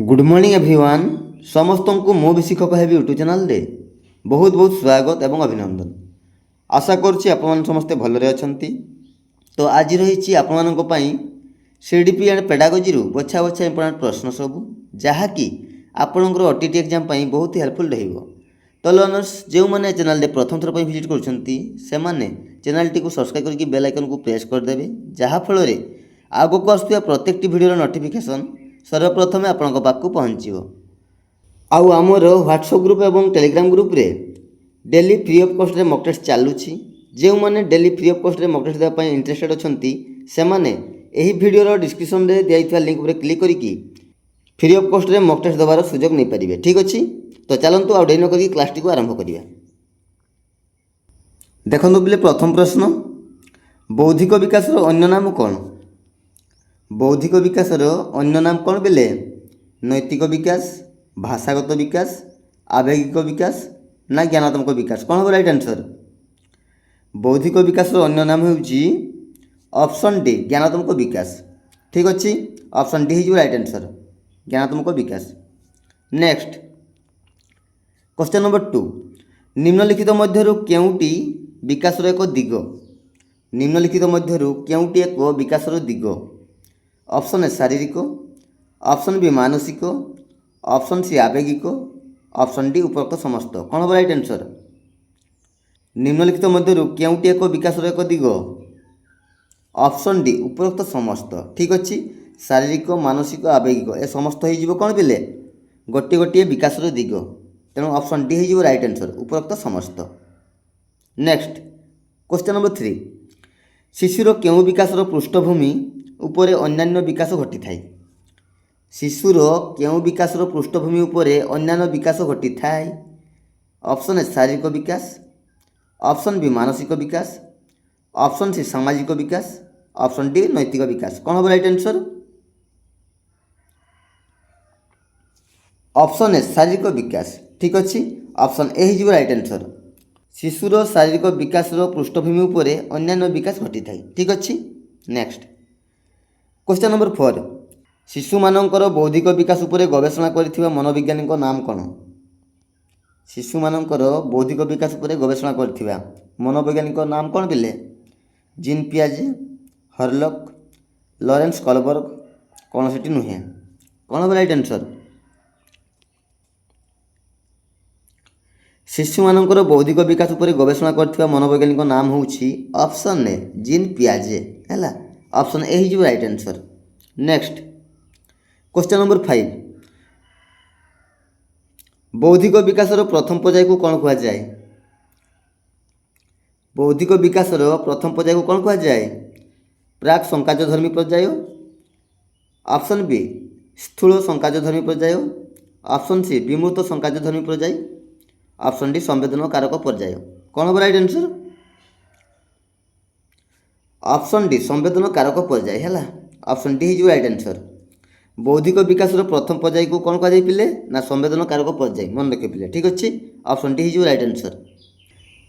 Good morning everyone. समस्त को मो भी शिक्षक है यूट्यूब चैनल रे बहुत बहुत स्वागत एवं अभिनंदन। आशा करुच्ची आपण समस्ते भलरे अछंती। तो आज रही आपण सीडीपी एंड पेडागोजी बछा बछा इंपोर्टेंट प्रश्न सब जहाँकि आपणकर ओटीटी एग्जाम बहुत हेल्पफुल रहिबो। तो लर्नर्स जो मैंने चैनल प्रथम थर विजिट कर चैनल टी सब्सक्राइब करके बेल आइकन को प्रेस करदेवे जहाँफल आगक आसुवा प्रत्येक वीडियो नोटिफिकेशन सर्वप्रथमे आपण पाक पहुँच। आमर व्हाट्सएप ग्रुप और टेलीग्राम ग्रुप रे डेली फ्री ऑफ कॉस्ट रे मॉक टेस्ट चलुची। जो मैंने डेली फ्री ऑफ कॉस्ट रे मॉक टेस्ट देवाई इंटरेस्टेड अच्छी से यही वीडियो डिस्क्रिप्शन रे दिया लिंक पर क्लिक करके फ्री ऑफ कॉस्ट रे मॉक टेस्ट देवार सुजोग नहीं पारे। ठीक अच्छे, तो चलतु आउ डेरी नक क्लास टी आरंभ करिया। देखो बोले प्रथम प्रश्न, बौद्धिक विकास अन्य नाम कौन? बौद्धिक विकास अन्य नाम कौन बेले नैतिक विकास, भाषागत विकास, आवेगिक विकास ना ज्ञानात्मक विकास? कौन हम राइट आंसर? बौद्धिक विकास अन्य नाम होउची ऑप्शन डी ज्ञानात्मक विकास। ठीक अच्छे, ऑप्शन डी हो राइट आंसर ज्ञानात्मक विकास। नेक्स्ट क्वेश्चन नंबर 2, निम्नलिखित मध्यरु केउटी विकासर एक दिग? निम्नलिखित मध्यरु केउटी एक विकासर दिग? ऑप्शन ए शारीरिक, ऑप्शन बी मानसिक, ऑप्शन सी आवेगिक, ऑप्शन डी उपरोक्त समस्त? कौन हम राइट आंसर? निम्नलिखित मध्यरु केउटी एक विकासर एक दिग? ऑप्शन डी उपरोक्त समस्त। ठीक अच्छे, शारीरिक, मानसिक, आवेगिक ए समस्त हो कौन बेले गोटे गोटे विकासर दिग, तेणु ऑप्शन डी हो राइट आंसर उपरोक्त समस्त। नेक्स्ट क्वेश्चन नंबर 3, शिशुर केउ विकासर पृष्ठभूमि उपरे अन्यान्य विकास घटी थाए? शिशुर केउ विकासर पृष्ठभूमि उपरे अन्यान्य विकास घटी थाए? ऑप्शन ए शारीरिक विकास, ऑप्शन बी मानसिक विकास, ऑप्शन सी सामाजिक विकास, ऑप्शन डी नैतिक विकास? कौन हम राइट आंसर? ऑप्शन ए शारीरिक विकास। ठीक अच्छे, ऑप्शन ए हो राइट आंसर शिशुर शारीरिक विकास पृष्ठभूमि उपरे अन्यान्य विकास घटी थाए। ठीक अच्छे। नेक्स्ट क्वेश्चन नंबर 4, शिशु मानकर बौद्धिक विकास उपरे गवेषणा करथिबा मनोवैज्ञानिक नाम कौन? शिशु मानकर बौद्धिक विकास उपरे गवेषणा करथिबा मनोवैज्ञानिक नाम कौन बेले जीन पियाजे, हरलक, लॉरेंस कॉलबर्ग? कौन से नुहे? कौन हम राइट आंसर? शिशु मानकर बौद्धिक विकास उपरे गवेषणा करथिबा मनोवैज्ञानिक नाम होउछि ऑप्शन ए जीन पियाजे हैला, ऑप्शन ए हो right answer. Next question number 5, बौद्धिक विकासर प्रथम पर्याय को कौन कहा जाए? बौद्धिक विकासर प्रथम पर्याय को कौन कहा जाए? प्राक संकाचधर्मी पर्याय, ऑप्शन बी स्थूल संकाचधर्मी पर्याय, ऑप्शन सी विमूर्त संकाचधर्मी पर्याय, ऑप्शन डी संवेदन कारक पर्याय? कौन हम राइट आंसर? ऑप्शन डी संवेदन कारक पर्याय है, ऑप्शन डी हो राइट आंसर। बौद्धिक विकास प्रथम पर्याय को कौन कह पिले ना संवेदन कारक पर्याय, मन रखे पिले। ठीक अच्छे, ऑप्शन डी हो right answer.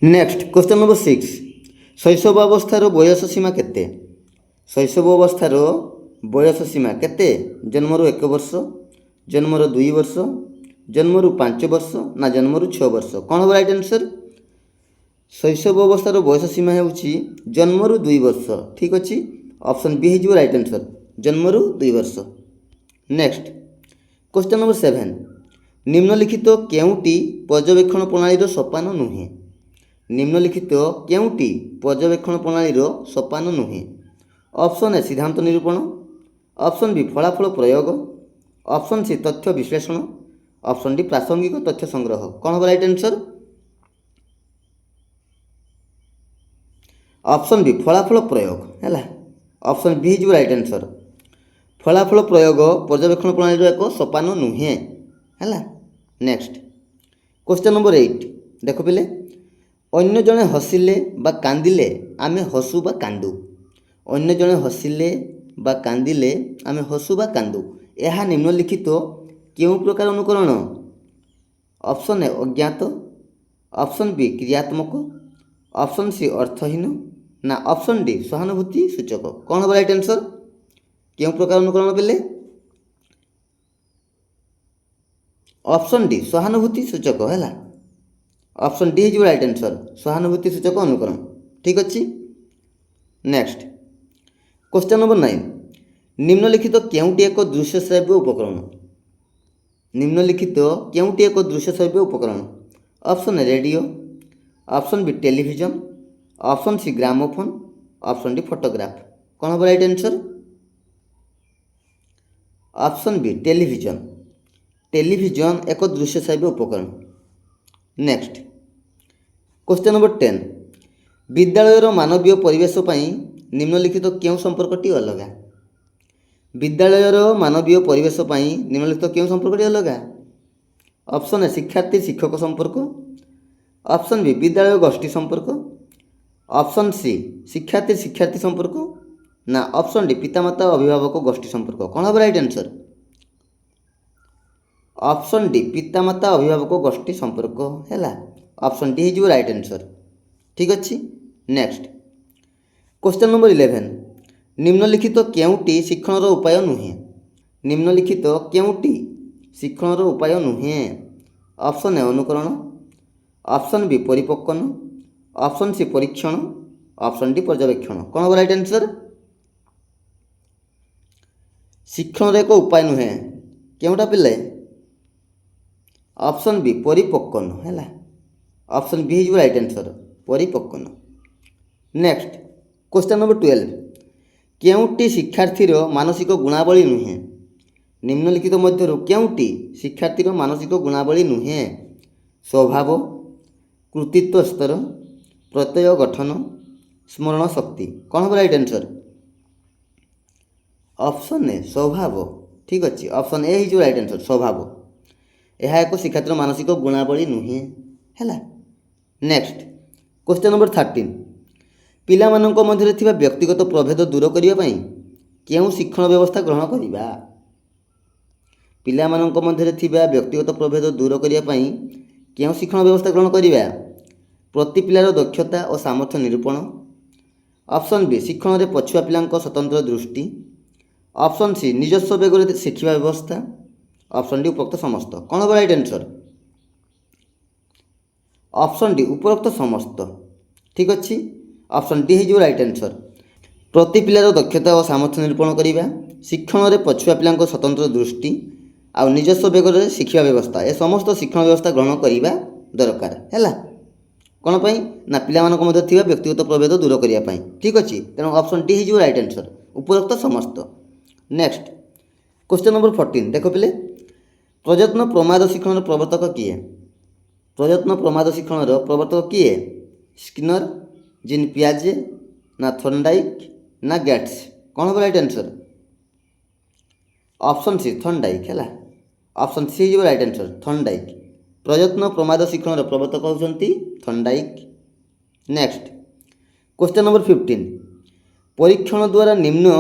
Next question number 6, शैशव अवस्थार बयस सीमा केते? शैशव अवस्थार बयस सीमा केते? जन्मरू 1 वर्ष, जन्मरू 2 वर्ष, जन्मरू 5 वर्ष ना जन्मरू 6 वर्ष? कौन हम राइट आंसर? शैशव अवस्थार बयस सीमा होउछि जन्मरू 2 वर्ष। ठीक अच्छे, ऑप्शन बी हो राइट आंसर जन्मरू 2 वर्ष। नेक्स्ट क्वेश्चन नंबर 7, निम्नलिखित केउटी पर्यवेक्षण प्रणाली सोपान नुहे? निम्नलिखित केउटी पर्यवेक्षण प्रणाली सोपान नुहे? ऑप्शन ए सिद्धांत निरूपण, ऑप्शन बी फलाफल प्रयोग, ऑप्शन सी तथ्य विश्लेषण, ऑप्शन डी प्रासंगिक तथ्य संग्रह? कौन हम राइट आंसर? ऑप्शन बी फलाफल प्रयोग है, ऑप्शन बी हो राइट आंसर फलाफल प्रयोग पर्यवेक्षण प्रणाली एक सोपान नुहे है। नेक्स्ट क्वेश्चन नंबर 8, देख पिले अन्य जने हसिले बा कांदिले आमे हसु बा कांदू? अन्य जने हसिले बा कांदिले आमे हसु बा कांदू, यह निम्नलिखित केउ प्रकार अनुकरण? ऑप्शन ए अज्ञात, ऑप्शन बी क्रियात्मक, ऑप्शन सी अर्थहीन ना ऑप्शन डी सहानुभूति सूचक? कौन हम राइट आंसर? क्यों प्रकार अनुकरण बेले ऑप्शन डी सहानुभूति सूचक है। ऑप्शन डी हो राइट आंसर सहानुभूति सूचक अनुकरण। ठीक अच्छे। नेक्स्ट क्वेश्चन नंबर 9 निम्नलिखित केउटी एक दृश्य श्राव्य उपकरण। निम्नलिखित केउटी एक दृश्य श्राव्य उपकरण। Option A radio, option B television, option C gramophone, option D photograph. कौन हम right answer? Option B television. Television एक दृश्य श्राव्य उपकरण। नेक्स्ट क्वेश्चन नंबर 10 विद्यालयर मानवीय परिवेश पई निम्नलिखित केउं संपर्कटी अलगा। विद्यालयर मानवीय परिवेश पई निम्नलिखित केउं संपर्कटी अलगा। ऑप्शन ए शिक्षार्थी शिक्षक संपर्क, ऑप्शन बी विद्यालय गोष्ठी संपर्क, ऑप्शन सी शिक्षार्थी शिक्षार्थी संपर्क ना ऑप्शन डी पितामाता अभिभावक गोष्ठी संपर्क। कौन हम राइट आंसर? ऑप्शन डी पितामाता अभिभावक गोष्ठी संपर्क है। ऑप्शन डी हो राइट आंसर। ठीक अच्छे। नेक्स्ट क्वेश्चन नंबर 11 निम्नलिखित केउटी शिक्षण उपाय नुहे। निम्नलिखित केउटी शिक्षण उपाय नुहे। ऑप्शन ए अनुकरण, ऑप्शन बी परिपक्वन, ऑप्शन सी परीक्षण, ऑप्शन डी पर्यवेक्षण। कौन हम राइट आंसर? शिक्षण एक उपाय नुहे केउटा पिले? ऑप्शन बी परिपक्वन है। ऑप्शन बी हो राइट आंसर परिपक्वन। नेक्स्ट क्वेश्चन नंबर 12 केउटी शिक्षार्थीर मानसिक गुणावली नुहे। निम्नलिखित मध्यरु केउटी शिक्षार्थीर मानसिक गुणावली नुहे। स्वभाव, कृतित्व स्तर, प्रत्यय गठन, स्मरण शक्ति। कौन हम राइट आंसर? ऑप्शन ए स्वभाव। ठीक अच्छे। ऑप्शन ए हो राइट आंसर स्वभाव। यह एक शिक्षार्थीर मानसिक गुणावली नुहे है। नेक्स्ट क्वेश्चन नंबर 13 पिलामानंक मध्यरे थिबा व्यक्तिगत प्रभेद दूर करिया पई केउं शिक्षण व्यवस्था ग्रहण करिबा। पिलामानंक मध्यरे थिबा व्यक्तिगत प्रभेद दूर करिया पई केउं शिक्षण व्यवस्था ग्रहण करिबा। प्रति पिलार दक्षता और सामर्थ्य निरूपण, ऑप्शन बी शिक्षण रे पछुआ पिलांक स्वतंत्र दृष्टि, ऑप्शन सी निजस्व बेगर शिक्षा व्यवस्था, ऑप्शन डी उपरोक्त समस्त। कौन हम राइट आंसर? ऑप्शन डी उपरोक्त समस्त। ठीक अच्छे। ऑप्शन डी हो राइट आंसर प्रति पिलार दक्षता और सामर्थ्य निरूपण करिबा, शिक्षण रे पछुआ पिलांक स्वतंत्र दृष्टि आ निजस्व बेगर शिक्षा व्यवस्था ए समस्त शिक्षण व्यवस्था ग्रहण करिबा दरकार है। कौन पाई ना पिलामानंक मध्य थिबा व्यक्तिगत प्रभेद दूर करिया पाई। ठीक अच्छे। तेणु ऑप्शन डी हो राइट आंसर उपरोक्त समस्त। नेक्स्ट क्वेश्चन नंबर 14 देख पिले प्रयत्न प्रमाद शिक्षण प्रवर्तक किए। प्रयत्न प्रमाद शिक्षण प्रवर्तक किए? स्किनर, जीन पियाजे ना थर्नडाइक ना गेट्स। कौन हम right answer? Option C Thorndike है। ऑप्शन सी हो राइट आंसर थर्नडाइक। प्रयत्न प्रमाद शिक्षण प्रवर्तक होउछंती थर्नडाइक। नेक्स्ट क्वेश्चन नंबर 15 परीक्षण द्वारा निम्न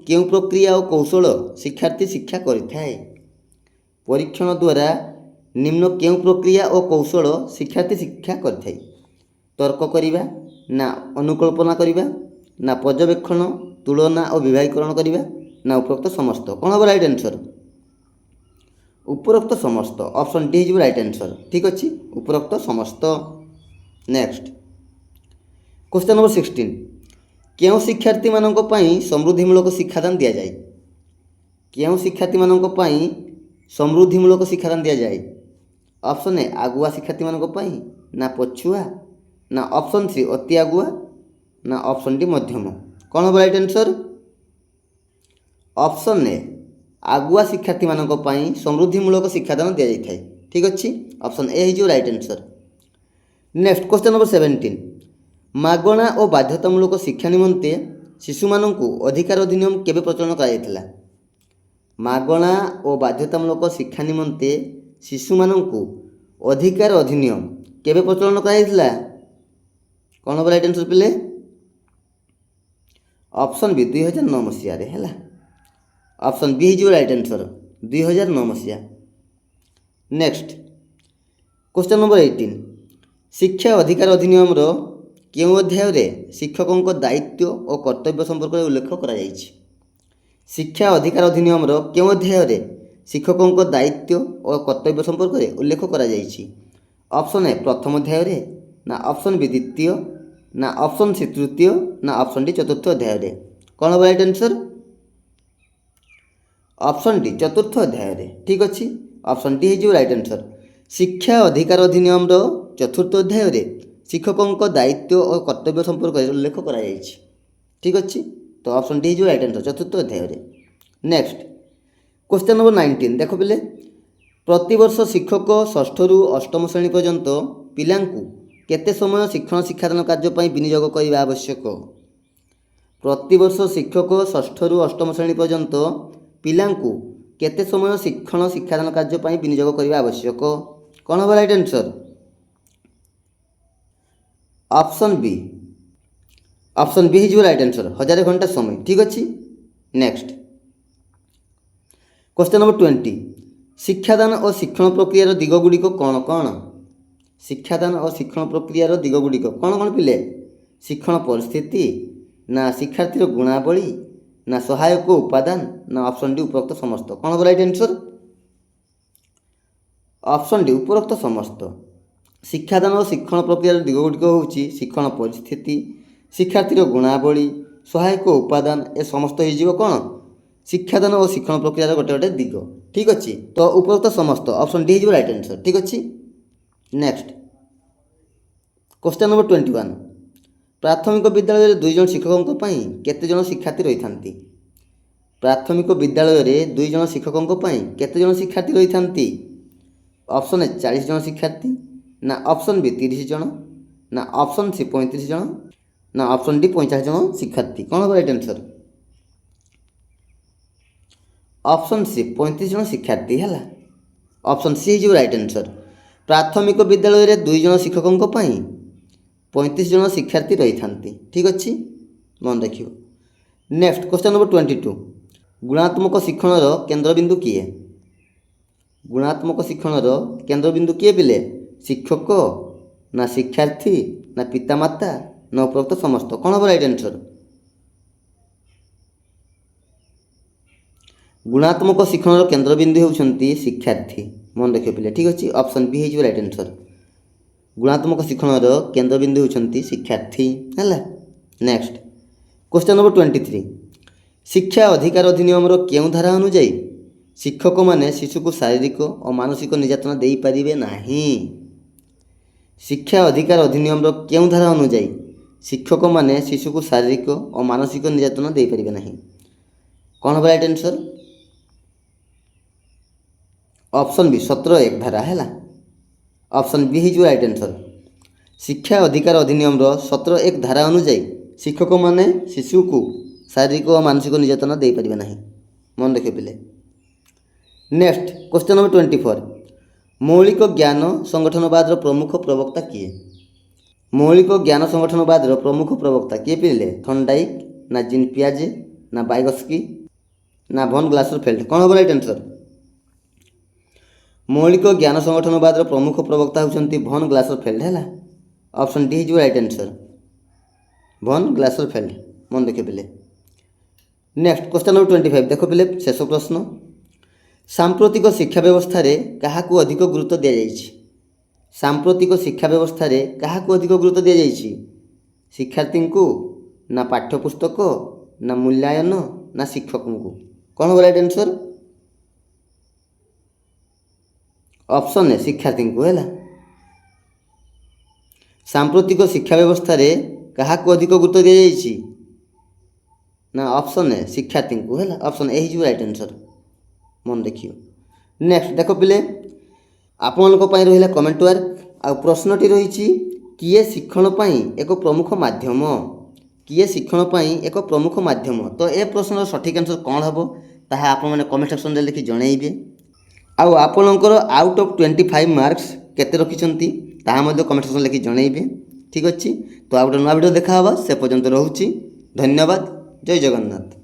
केउं प्रक्रिया और कौशल शिक्षार्थी शिक्षा करिथाए। परीक्षण द्वारा निम्न केउं प्रक्रिया और कौशल शिक्षार्थी शिक्षा करिथाए। तर्क करिबा ना अनुकल्पना करिबा ना पर्यवेक्षण तुलना और विभागीकरण करिबा ना उपरोक्त समस्त। कौन हम राइट आंसर? उपरोक्त समस्त। ऑप्शन डी हो राइट आंसर। ठीक अच्छे उपरोक्त समस्त। नेक्स्ट क्वेश्चन नंबर 16 केउं शिक्षार्थी मानक पई समृद्धिमूलक शिक्षादान दिया जाए। केउं शिक्षार्थी मानक पई समृद्धिमूलक शिक्षादान दिया जाए। ऑप्शन ए आगुआ शिक्षार्थी मानक पई ना पछुआ ना ऑप्शन सी अति आगुआ ना ऑप्शन डी मध्यम। कौन हम राइट आंसर? ऑप्शन ए आगुआ शिक्षार्थी मानक पई समृद्धिमूलक शिक्षादान दिया जाए। ठीक अच्छे। ऑप्शन ए हो right answer. Next question number 17 मागणा और बाध्यतामूलक शिक्षा निमंते शिशु मानकु अधिकार अधिनियम केबे प्रचलन करा। मागणा और बाध्यतामूलक शिक्षा निमंते शिशु मानकु अधिकार अधिनियम केबे प्रचलन करा। कौन हम राइट आंसर पिले? ऑप्शन बी 2009 मसीह है। ऑप्शन बी हो राइट आंसर 2009 मसीहा। नेक्स्ट क्वेश्चन नंबर 18 शिक्षा अधिकार अधिनियम केउं अध्याय रे शिक्षकों दायित्व और कर्तव्य संपर्क में उल्लेख करा जायछि। शिक्षा अधिकार अधिनियम केउं अध्याय रे ଶିକ୍ଷକଙ୍କ ଦାୟିତ୍ୱ ଓ କର୍ତ୍ତବ୍ୟ ସମ୍ପର୍କରେ ଉଲ୍ଲେଖ କରାଯାଇଛି? ଅପସନ୍ ଏ ପ୍ରଥମ ଅଧ୍ୟାୟରେ, ନା ଅପସନ୍ ବି ଦ୍ୱିତୀୟ, ନା ଅପସନ୍ ସି ତୃତୀୟ, ନା ଅପସନ୍ ଡି ଚତୁର୍ଥ ଅଧ୍ୟାୟରେ? କ'ଣ ହେବ ରାଇଟ୍ ଆନ୍ସର୍? ଅପସନ୍ ଡି ଚତୁର୍ଥ ଅଧ୍ୟାୟରେ। ଠିକ୍ ଅଛି, ଅପସନ୍ ଡି ହେଇଯିବ ରାଇଟ୍ ଆନ୍ସର୍। ଶିକ୍ଷା ଅଧିକାର ଅଧିନିୟମର ଚତୁର୍ଥ ଅଧ୍ୟାୟରେ ଶିକ୍ଷକଙ୍କ ଦାୟିତ୍ୱ ଓ କର୍ତ୍ତବ୍ୟ ସମ୍ପର୍କରେ ଉଲ୍ଲେଖ କରାଯାଇଛି। ଠିକ୍ ଅଛି, ତ ଅପସନ୍ ଡି ହେଇଯିବ ରାଇଟ୍ ଆନ୍ସର୍ ଚତୁର୍ଥ ଅଧ୍ୟାୟରେ। ନେକ୍ସଟ କ୍ୱେଶ୍ଚନ୍ ନମ୍ବର 19 ଦେଖ ପିଲେ, ପ୍ରତିବର୍ଷ ଶିକ୍ଷକ ଷଷ୍ଠରୁ ଅଷ୍ଟମ ଶ୍ରେଣୀ ପର୍ଯ୍ୟନ୍ତ ପିଲାଙ୍କୁ କେତେ ସମୟ ଶିକ୍ଷଣ ଶିକ୍ଷାଦାନ କାର୍ଯ୍ୟ ପାଇଁ ବିନିଯୋଗ କରିବା ଆବଶ୍ୟକ? ପ୍ରତିବର୍ଷ ଶିକ୍ଷକ ଷଷ୍ଠରୁ ଅଷ୍ଟମ ଶ୍ରେଣୀ ପର୍ଯ୍ୟନ୍ତ ପିଲାଙ୍କୁ କେତେ ସମୟ ଶିକ୍ଷଣ ଶିକ୍ଷାଦାନ କାର୍ଯ୍ୟ ପାଇଁ ବିନିଯୋଗ କରିବା ଆବଶ୍ୟକ? କ'ଣ ହେବ right answer? Option B. Option B ହେଇଯିବ ରାଇଟ୍ ଆନ୍ସର୍, 1000 ଘଣ୍ଟା ସମୟ। ଠିକ୍ ଅଛି, ନେକ୍ସଟ କ୍ୱେଶ୍ଚନ୍ ନମ୍ବର 20, ଶିକ୍ଷାଦାନ ଓ ଶିକ୍ଷଣ ପ୍ରକ୍ରିୟାର ଦିଗଗୁଡ଼ିକ କ'ଣ କ'ଣ? ଶିକ୍ଷାଦାନ ଓ ଶିକ୍ଷଣ ପ୍ରକ୍ରିୟାର ଦିଗଗୁଡ଼ିକ କ'ଣ କ'ଣ ପିଲେ? ଶିକ୍ଷଣ ପରିସ୍ଥିତି, ନା ଶିକ୍ଷାର୍ଥୀର ଗୁଣାବଳୀ, ନା ସହାୟକ ଉପାଦାନ, ନା ଅପସନ୍ ଡି ଉପରୋକ୍ତ ସମସ୍ତ? କ'ଣ ହେବ ରାଇଟ୍ ଆନ୍ସର୍? ଅପସନ୍ ଡି ଉପରୋକ୍ତ ସମସ୍ତ। ଶିକ୍ଷାଦାନ ଓ ଶିକ୍ଷଣ ପ୍ରକ୍ରିୟାର ଦିଗଗୁଡ଼ିକ ହେଉଛି ଶିକ୍ଷଣ ପରିସ୍ଥିତି, ଶିକ୍ଷାର୍ଥୀର ଗୁଣାବଳୀ, ସହାୟକ ଉପାଦାନ, ଏ ସମସ୍ତ ହେଇଯିବ କ'ଣ? ଶିକ୍ଷାଦାନ ଓ ଶିକ୍ଷଣ ପ୍ରକ୍ରିୟାର ଗୋଟେ ଗୋଟେ ଦିଗ। ଠିକ୍ ଅଛି, ତ ଉପରୋକ୍ତ ସମସ୍ତ ଅପସନ୍ ଡି ହେଇଯିବ ରାଇଟ୍ ଆନ୍ସର୍। ଠିକ୍ ଅଛି, ନେକ୍ସଟ କ୍ୱେଶ୍ଚନ୍ ନମ୍ବର 21, ପ୍ରାଥମିକ ବିଦ୍ୟାଳୟରେ 2 ଜଣ ଶିକ୍ଷକଙ୍କ ପାଇଁ କେତେ ଜଣ ଶିକ୍ଷାର୍ଥୀ ରହିଥାନ୍ତି? ପ୍ରାଥମିକ ବିଦ୍ୟାଳୟରେ 2 ଜଣ ଶିକ୍ଷକଙ୍କ ପାଇଁ କେତେ ଜଣ ଶିକ୍ଷାର୍ଥୀ ରହିଥାନ୍ତି? ଅପସନ୍ ଏ 40 ଜଣ ଶିକ୍ଷାର୍ଥୀ, ନା ଅପସନ୍ ବି 30 ଜଣ, ନା ଅପସନ୍ ସି 35 ଜଣ, ନା ଅପସନ୍ ଡି 45 ଜଣ ଶିକ୍ଷାର୍ଥୀ? କ'ଣ ହେବ ରାଇଟ୍ ଆନ୍ସର୍? ଅପସନ୍ ସି 35 ଜଣ ଶିକ୍ଷାର୍ଥୀ ହେଲା। ଅପସନ୍ ସି ହେଇଯିବ ରାଇଟ୍ ଆନ୍ସର୍। ପ୍ରାଥମିକ ବିଦ୍ୟାଳୟରେ 2 ଜଣ ଶିକ୍ଷକଙ୍କ ପାଇଁ 35 ଜଣ ଶିକ୍ଷାର୍ଥୀ ରହିଥାନ୍ତି। ଠିକ୍ ଅଛି, ମନେ ରଖିବ। ନେକ୍ସଟ କ୍ୱେଶ୍ଚନ୍ ନମ୍ବର 22, ଗୁଣାତ୍ମକ ଶିକ୍ଷଣର କେନ୍ଦ୍ରବିନ୍ଦୁ କିଏ? ଗୁଣାତ୍ମକ ଶିକ୍ଷଣର କେନ୍ଦ୍ରବିନ୍ଦୁ କିଏ ପିଲେ? ଶିକ୍ଷକ, ନା ଶିକ୍ଷାର୍ଥୀ, ନା ପିତାମାତା, ନା ଉପରୋକ୍ତ ସମସ୍ତ? କ'ଣ ହେବ ରାଇଟ୍ ଆନ୍ସର୍? ଗୁଣାତ୍ମକ ଶିକ୍ଷଣର କେନ୍ଦ୍ରବିନ୍ଦୁ ହେଉଛନ୍ତି ଶିକ୍ଷାର୍ଥୀ। ମନେ ରଖିବ ପିଲେ। ଠିକ୍ ଅଛି, ଅପସନ୍ ବି ହେଇଯିବ ରାଇଟ୍ ଆନ୍ସର୍। ଗୁଣାତ୍ମକ ଶିକ୍ଷଣର କେନ୍ଦ୍ରବିନ୍ଦୁ ହେଉଛନ୍ତି ଶିକ୍ଷାର୍ଥୀ ହେଲା। ନେକ୍ସଟ କ୍ୱେଶ୍ଚନ୍ ନମ୍ବର 23, ଶିକ୍ଷା ଅଧିକାର ଅଧିନିୟମର କେଉଁ ଧାରା ଅନୁଯାୟୀ ଶିକ୍ଷକମାନେ ଶିଶୁକୁ ଶାରୀରିକ ଓ ମାନସିକ ନିର୍ଯାତନା ଦେଇପାରିବେ ନାହିଁ? ଶିକ୍ଷା ଅଧିକାର ଅଧିନିୟମର କେଉଁ ଧାରା ଅନୁଯାୟୀ ଶିକ୍ଷକମାନେ ଶିଶୁକୁ ଶାରୀରିକ ଓ ମାନସିକ ନିର୍ଯାତନା ଦେଇପାରିବେ ନାହିଁ? କ'ଣ ହେବ ରାଇଟ୍ ଆନ୍ସର୍? ଅପସନ୍ ବି 17(1) ଧାରା ହେଲା। ଅପସନ୍ ବି ହେଇଯିବ ରାଇଟ୍ ଆନ୍ସର୍। ଶିକ୍ଷା ଅଧିକାର ଅଧିନିୟମର 17(1) ଧାରା ଅନୁଯାୟୀ ଶିକ୍ଷକମାନେ ଶିଶୁକୁ ଶାରୀରିକ ଓ ମାନସିକ ନିର୍ଯାତନା ଦେଇପାରିବେ ନାହିଁ। ମନେ ରଖିବେ ପିଲେ। ନେକ୍ସଟ କ୍ୱେଶ୍ଚନ୍ ନମ୍ବର 24, ମୌଳିକ ଜ୍ଞାନ ସଂଗଠନବାଦର ପ୍ରମୁଖ ପ୍ରବକ୍ତା କିଏ? ମୌଳିକ ଜ୍ଞାନ ସଂଗଠନବାଦର ପ୍ରମୁଖ ପ୍ରବକ୍ତା କିଏ ପିଲେ? ଥର୍ଣ୍ଡାଇକ୍, ନା ଜିନ୍ ପିଆଜେ, ନା ବାଇଗସ୍କି, ନା ଭନ୍ ଗ୍ଲାସରଫେଲ୍ଡ? କ'ଣ ହେବ ରାଇଟ୍ ଆନ୍ସର୍? ମୌଳିକ ଜ୍ଞାନ ସଂଗଠନବାଦର ପ୍ରମୁଖ ପ୍ରବକ୍ତା ହେଉଛନ୍ତି ଭନ୍ ଗ୍ଲାସରଫେଲ୍ଡ ହେଲା। ଅପସନ୍ ଡି ହେଇଯିବ ରାଇଟ୍ ଆନ୍ସର୍, ଭନ୍ ଗ୍ଲାସରଫେଲ୍ଡ। ମନେ ରଖିବେ ପିଲେ। ନେକ୍ସଟ କ୍ୱେଶ୍ଚନ୍ ନମ୍ବର 25 ଦେଖ ପିଲେ, ଶେଷ ପ୍ରଶ୍ନ, ସାମ୍ପ୍ରତିକ ଶିକ୍ଷା ବ୍ୟବସ୍ଥାରେ କାହାକୁ ଅଧିକ ଗୁରୁତ୍ୱ ଦିଆଯାଇଛି? ସାମ୍ପ୍ରତିକ ଶିକ୍ଷା ବ୍ୟବସ୍ଥାରେ କାହାକୁ ଅଧିକ ଗୁରୁତ୍ୱ ଦିଆଯାଇଛି? ଶିକ୍ଷାର୍ଥୀଙ୍କୁ, ନା ପାଠ୍ୟପୁସ୍ତକ, ନା ମୂଲ୍ୟାୟନ, ନା ଶିକ୍ଷକଙ୍କୁ? କ'ଣ ହେବ ରାଇଟ୍ ଆନ୍ସର୍? ଅପସନ୍ ଏ ଶିକ୍ଷାର୍ଥୀଙ୍କୁ ହେଲା। ସାମ୍ପ୍ରତିକ ଶିକ୍ଷା ବ୍ୟବସ୍ଥାରେ କାହାକୁ ଅଧିକ ଗୁରୁତ୍ୱ ଦିଆଯାଇଛି? ନା ଅପସନ୍ ଏ ଶିକ୍ଷାର୍ଥୀଙ୍କୁ ହେଲା। ଅପସନ୍ ଏ ହେଇଯିବ ରାଇଟ୍ ଆନ୍ସର୍। ମନେ ରଖିବ। ନେକ୍ସଟ ଦେଖ ପିଲେ, ଆପଣମାନଙ୍କ ପାଇଁ ରହିଲା କମେଣ୍ଟ ୱାର୍କ। ଆଉ ପ୍ରଶ୍ନଟି ରହିଛି, କିଏ ଶିକ୍ଷଣ ପାଇଁ ଏକ ପ୍ରମୁଖ ମାଧ୍ୟମ? କିଏ ଶିକ୍ଷଣ ପାଇଁ ଏକ ପ୍ରମୁଖ ମାଧ୍ୟମ? ତ ଏ ପ୍ରଶ୍ନର ସଠିକ୍ ଆନ୍ସର୍ କ'ଣ ହେବ ତାହା ଆପଣମାନେ କମେଣ୍ଟ ସେକ୍ସନରେ ଲେଖି ଜଣାଇବେ। ଆଉ ଆପଣଙ୍କର ଆଉଟ୍ ଅଫ୍ 25 ମାର୍କସ୍ କେତେ ରଖିଛନ୍ତି ତାହା ମଧ୍ୟ କମେଣ୍ଟ ସେକ୍ସନରେ ଲେଖି ଜଣାଇବେ। ଠିକ୍ ଅଛି, ତ ଆଉ ଗୋଟେ ନୂଆ ଭିଡ଼ିଓ ଦେଖା ହେବା। ସେ ପର୍ଯ୍ୟନ୍ତ ରହୁଛି। ଧନ୍ୟବାଦ। ଜୟ ଜଗନ୍ନାଥ।